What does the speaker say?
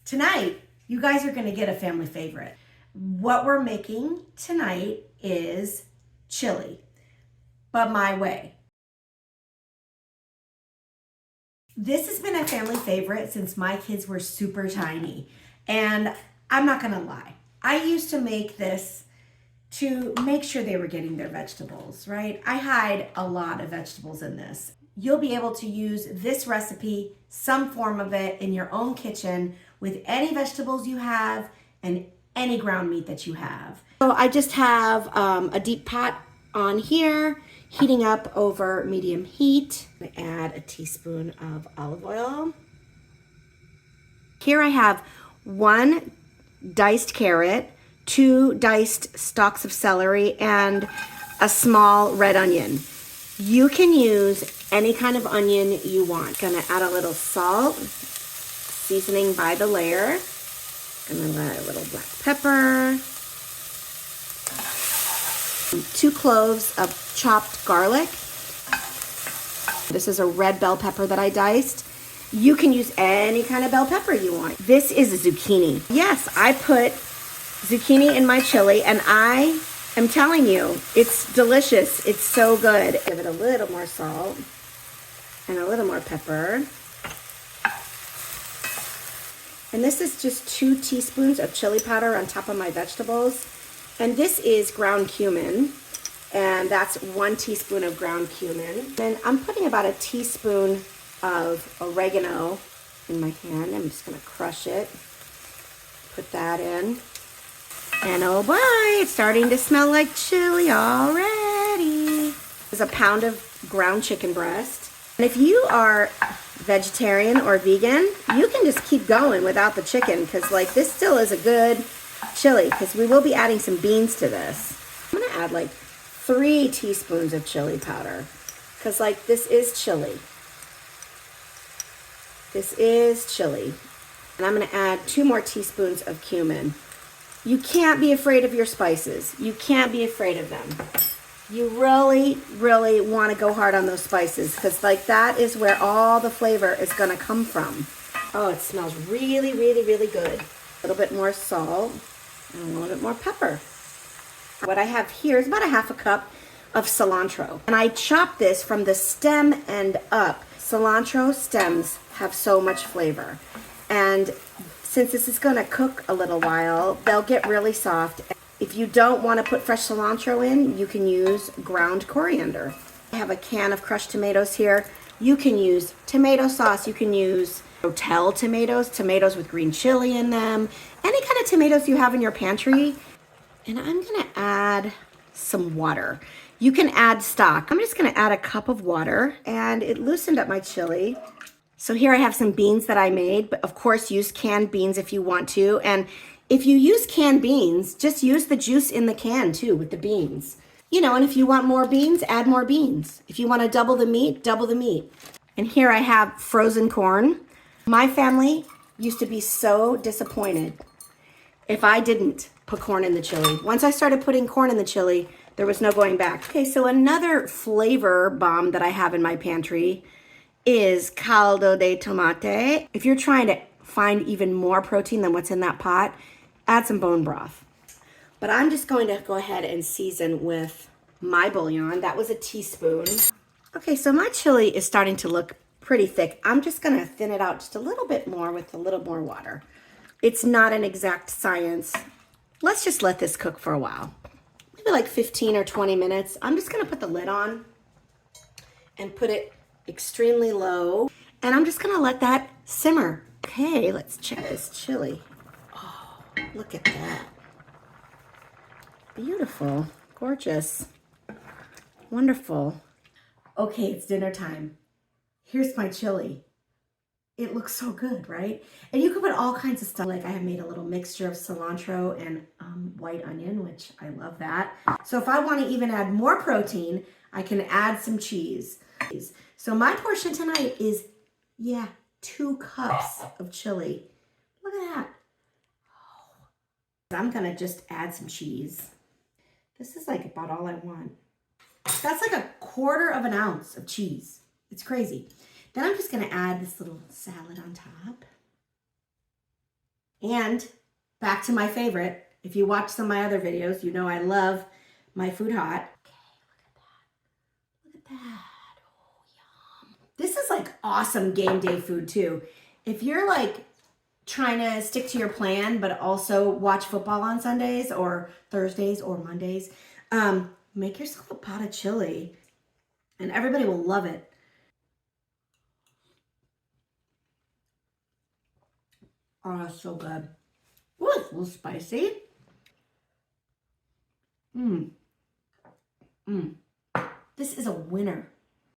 Tonight, you guys are gonna get a family favorite. What we're making tonight is chili, but my way. This has been a family favorite since my kids were super tiny. And I'm not gonna lie, I used to make this to make sure they were getting their vegetables, right? I hide a lot of vegetables in this. You'll be able to use this recipe, some form of it, in your own kitchen with any vegetables you have and any ground meat that you have. So I just have a deep pot on here, heating up over medium heat. I add a teaspoon of olive oil. Here I have 1 diced carrot, 2 diced stalks of celery, and a small red onion. You can use any kind of onion you want. Gonna add a little salt, seasoning by the layer. Gonna add a little black pepper. 2 cloves of chopped garlic. This is a red bell pepper that I diced. You can use any kind of bell pepper you want. This is a zucchini. Yes, I put zucchini in my chili, and I am telling you, it's delicious. It's so good. Give it a little more salt and a little more pepper. And this is just 2 teaspoons of chili powder on top of my vegetables. And this is ground cumin, and that's 1 teaspoon of ground cumin. And I'm putting about a teaspoon of oregano in my hand. I'm just gonna crush it, put that in. And oh boy, it's starting to smell like chili already. There's a pound of ground chicken breast. And if you are vegetarian or vegan, you can just keep going without the chicken, because like this still is a good chili, because we will be adding some beans to this. I'm gonna add like 3 teaspoons of chili powder, because like this is chili. This is chili. And I'm gonna add 2 more teaspoons of cumin. You can't be afraid of your spices. You can't be afraid of them. You really, really want to go hard on those spices, because like that is where all the flavor is gonna come from. Oh, it smells really, really, really good. A little bit more salt and a little bit more pepper. What I have here is about a 1/2 cup of cilantro. And I chop this from the stem and up. Cilantro stems have so much flavor. And since this is gonna cook a little while, they'll get really soft. If you don't want to put fresh cilantro in, you can use ground coriander. I have a can of crushed tomatoes here. You can use tomato sauce. You can use Rotel tomatoes, tomatoes with green chili in them, any kind of tomatoes you have in your pantry. And I'm gonna add some water. You can add stock. I'm just gonna add a cup of water, and it loosened up my chili. So here I have some beans that I made, but of course use canned beans if you want to. And if you use canned beans, just use the juice in the can too with the beans. You know, and if you want more beans, add more beans. If you want to double the meat, double the meat. And here I have frozen corn. My family used to be so disappointed if I didn't put corn in the chili. Once I started putting corn in the chili, there was no going back. Okay, so another flavor bomb that I have in my pantry is caldo de tomate. If you're trying to find even more protein than what's in that pot, add some bone broth. But I'm just going to go ahead and season with my bouillon. That was a teaspoon. Okay, so my chili is starting to look pretty thick. I'm just gonna thin it out just a little bit more with a little more water. It's not an exact science. Let's just let this cook for a while. Maybe like 15 or 20 minutes. I'm just gonna put the lid on and put it extremely low. And I'm just gonna let that simmer. Okay, let's check this chili. Oh, look at that. Beautiful, gorgeous, wonderful. Okay, it's dinner time. Here's my chili. It looks so good, right? And you can put all kinds of stuff. Like I have made a little mixture of cilantro and white onion, which I love that. So if I want to even add more protein, I can add some cheese. So my portion tonight is, 2 cups of chili. Look at that. Oh. I'm gonna just add some cheese. This is like about all I want. That's like 1/4 ounce of cheese. It's crazy. Then I'm just gonna add this little salad on top. And back to my favorite. If you watch some of my other videos, you know I love my food hot. Look at that. Oh, yum. This is like awesome game day food too. If you're like trying to stick to your plan, but also watch football on Sundays or Thursdays or Mondays, make yourself a pot of chili and everybody will love it. Oh, that's so good. Ooh, it's a little spicy. Mmm. Mmm. This is a winner.